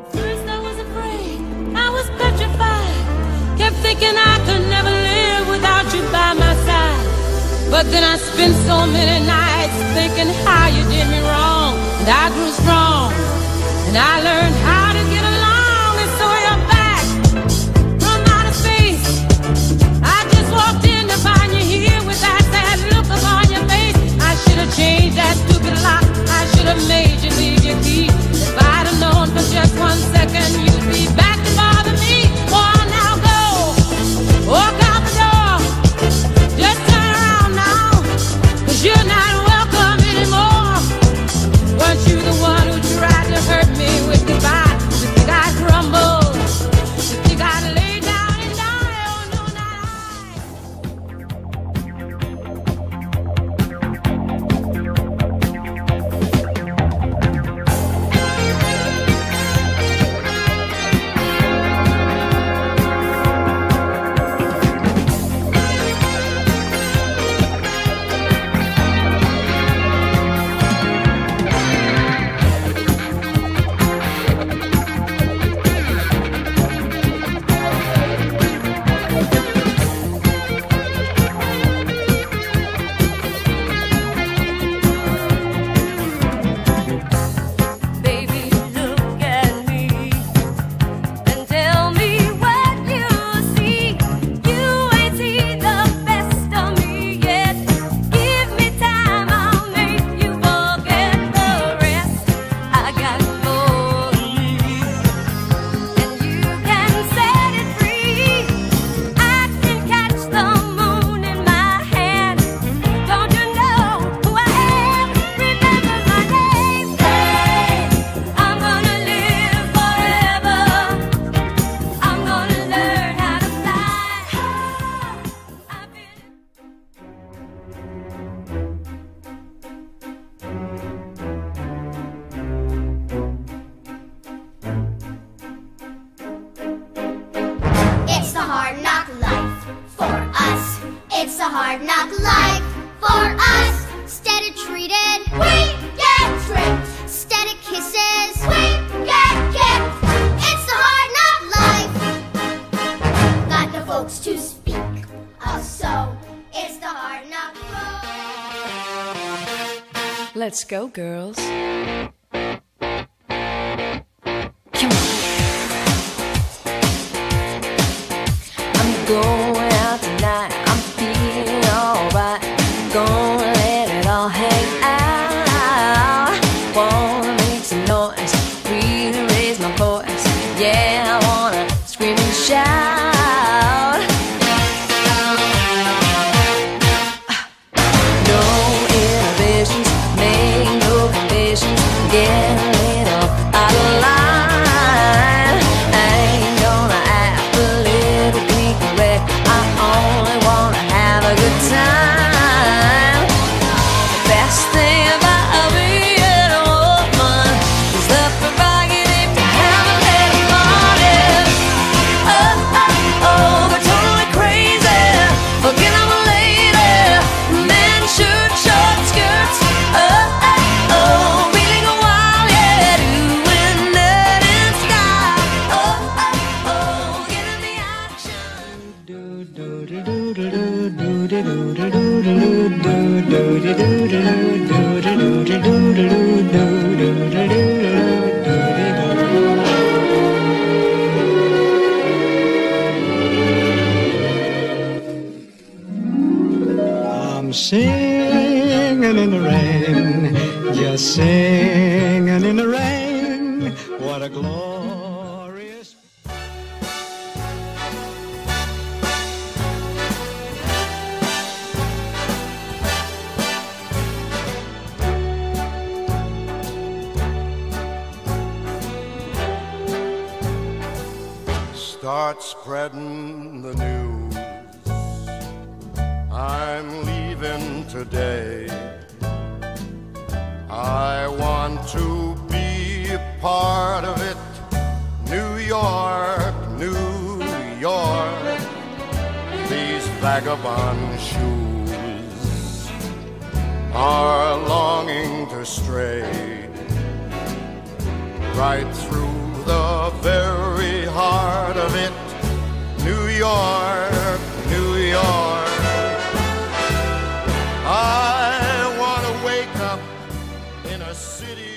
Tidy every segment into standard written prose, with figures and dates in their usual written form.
First I was afraid, I was petrified, kept thinking I could never live without you by my side. But then I spent so many nights thinking how you did me wrong, and I grew strong, and I learned how to get along. And so you're back from outer space. I just walked in to find you here with that sad look upon your face. I should have changed that stupid lock, I should have made you leave your key. If I'd have known for just 1 second you'd be back to bother me. Oh, now go, walk out the door, just turn around now, 'cause you're not welcome anymore. Weren't you the one who tried to hurt me with goodbye? You think I'd crumble? You think I'd lay down and die? Oh, no, not hard knock life for us. Steady treated, we get tricked. Steady kisses, we get kicked. It's the hard knock life. Got no folks to speak of, so it's the hard knock road. Let's go, girls. Come on. I'm going out tonight. I'm feeling alright. Gonna let it all hang out. Wanna make some noise, really raise my voice. Yeah, I wanna scream and shout. No inhibitions, make no conditions. Get a little out of line. I ain't gonna act politically correct. I only wanna have a good time. The best thing about being a woman is the prerogative to have a little party. Oh, oh, oh, they're totally crazy. Forget I'm a lady. Men shirt, short skirts. Oh, oh, oh, feeling a while, yeah, doing that in style. Oh, oh, oh, getting the action. I'm singing in the rain, just singing in the rain. What a glorious. Start spreading the news. I'm leaving today. I want to be a part of it. New York, New York. These vagabond shoes are longing to stray right through the the very heart of it, New York, New York. I want to wake up in a city.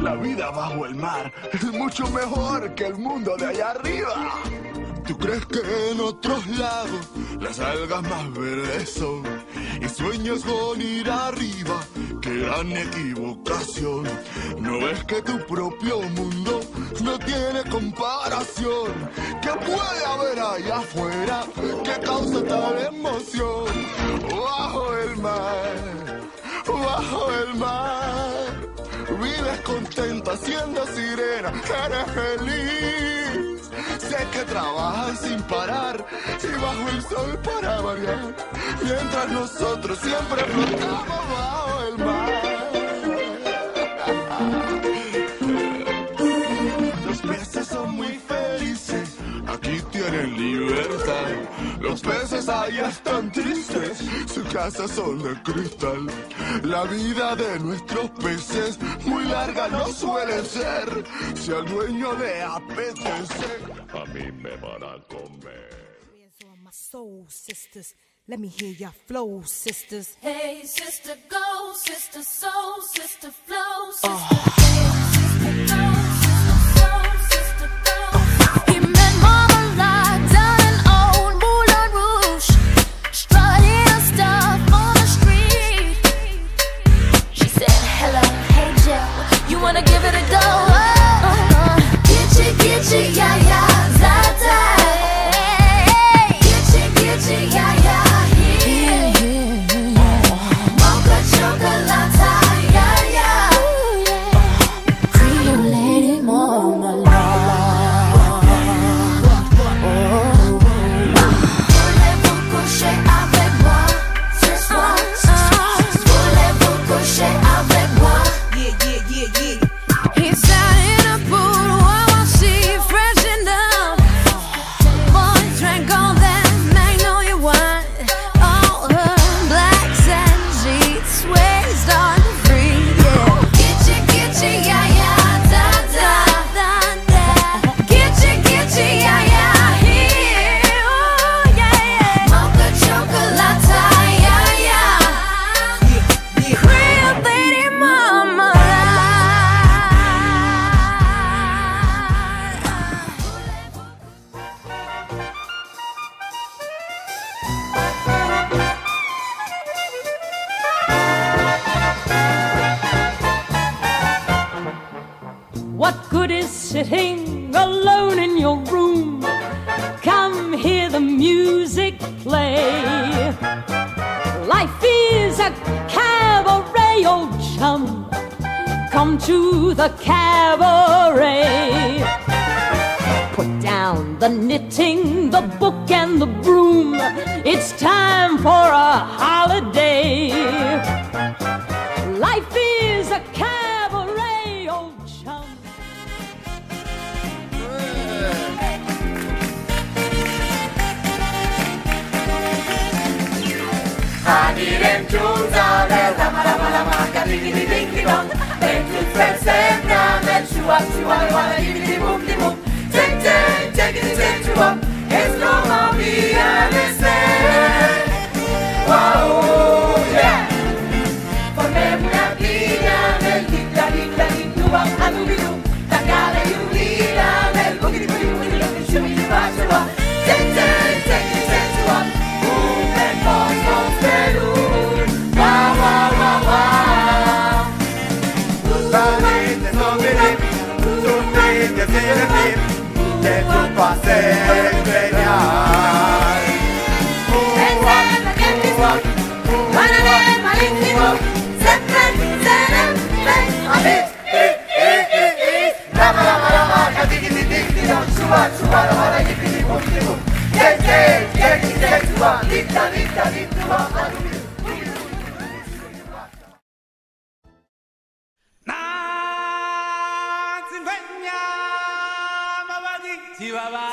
La vida bajo el mar es mucho mejor que el mundo de allá arriba. ¿Tú crees que en otros lados las algas más verdes son? Y sueñas con ir arriba, qué gran equivocación. ¿No ves que tu propio mundo no tiene comparación? ¿Qué puede haber allá afuera que causa tal emoción? Bajo el mar, vives contenta siendo sirena, eres feliz. Sé que trabajas sin parar y bajo el sol para variar, mientras nosotros siempre flotamos bajo el mar. Los peces son muy felices, aquí tienen libertad. Los peces allá están tristes, sus casas son de cristal. La vida de nuestros peces muy larga no suele ser. Si al dueño le apetece, a mí me van a comer. My soul sisters, let me hear your flow, sisters. Hey, sister, go, sister, soul, sister, flow, sister, sister, go, sister, soul, sister, go. He met Marmalade down in old Moulin Rouge, strutting her stuff on the street. She said, hello, hey, Joe, you wanna give it a go? Get you, yeah, yeah, za-za. Yeah, yeah, yeah. Mocha chocolate, yeah, yeah. good is sitting alone in your room. Come hear the music play. Life is a cabaret, old chum. Come to the cabaret. Put down the knitting, the book and the broom. It's time for a holiday. Life is a cabaret, old chum. Anirem junts a veure que digui-digui-dong. Ben junts per sempre amb el xuap-xuap, digui-digui-bum-di-bum. Check-it-check-it-check-it-check-it-check-it-check-it-check-it-check-it-check. És com havia de ser. Wow, yeah! Formem una pinya amb el tic-tac-tic-tac-tic-tuam, a-du-bi-du, tancada i unida amb el buqui-di-buqui-buqui-buqui, xubi-xupa-xupa. Check-it-check-it-check-it-check-it-check-it-check. Un ben bons per un. Wow. La nit és obrir, sortit i estirpir, que tu passeig genial. Pensem aquest estiu, quan anem a l'íntim, sempre serem ben amics. Lama, que digui-digui-dong, xupa-xupa, digui-digui-bum-di-bum. Check-it-check-it-check-it-check-it-check-it-check. Dicta-dicta-dicta-dicta. Bye.